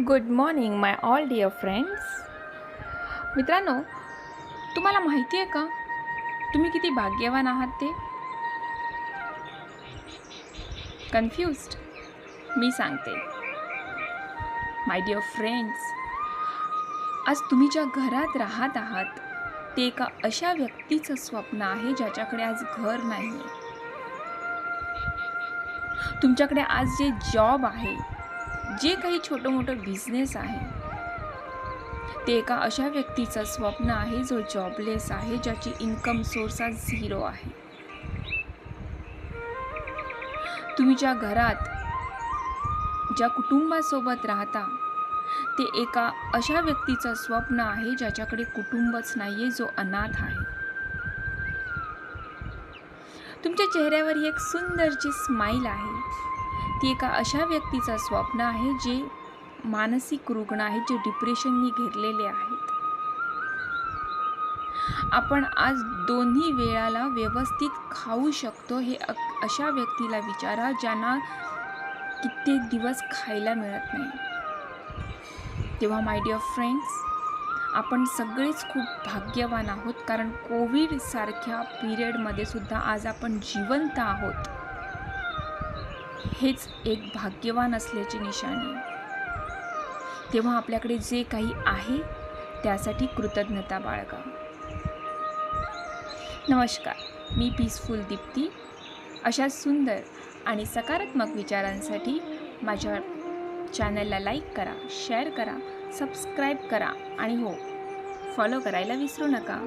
Good morning माय all dear friends. मित्रांनो, तुम्हाला माहिती आहे का तुम्ही किती भाग्यवान आहात ते? कन्फ्युज्ड? मी सांगते. माय डिअर फ्रेंड्स, आज तुम्ही ज्या घरात राहत आहात ते एका अशा व्यक्तीचं स्वप्न आहे ज्याच्याकडे आज घर नाही. तुमच्याकडे आज जे जॉब आहे, जे काही छोटं मोठं बिझनेस आहे, ते एका अशा व्यक्तीचं स्वप्न आहे जो जॉबलेस आहे, ज्याची इन्कम सोर्स आज 0 आहे. तुम्ही ज्या घरात ज्या कुटुंबासोबत राहता ते एका अशा व्यक्तीचं स्वप्न आहे ज्याच्याकडे कुटुंबच नाही आहे, जो अनाथ आहे. तुमच्या चेहऱ्यावर एक सुंदरची स्माईल आहे, ती एका अशा व्यक्तीचं स्वप्न आहे जे मानसिक रुग्ण आहेत, जे डिप्रेशननी घेरलेले आहेत. आपण आज दोन्ही वेळाला व्यवस्थित खाऊ शकतो हे अशा व्यक्तीला विचारा ज्यांना कित्येक दिवस खायला मिळत नाही. तेव्हा माय डिअर फ्रेंड्स, आपण सगळेच खूप भाग्यवान आहोत, कारण कोविडसारख्या पिरियडमध्ये सुद्धा आज आपण जिवंत आहोत. हेच एक भाग्यवान असल्याची निशाणी. तेव्हा आपल्याकडे जे काही आहे त्यासाठी कृतज्ञता बाळगा. नमस्कार, मी पीसफुल दीप्ती. अशा सुंदर आणि सकारात्मक विचारांसाठी माझ्या चॅनलला लाईक करा, शेअर करा, सबस्क्राईब करा आणि हो, फॉलो करायला विसरू नका.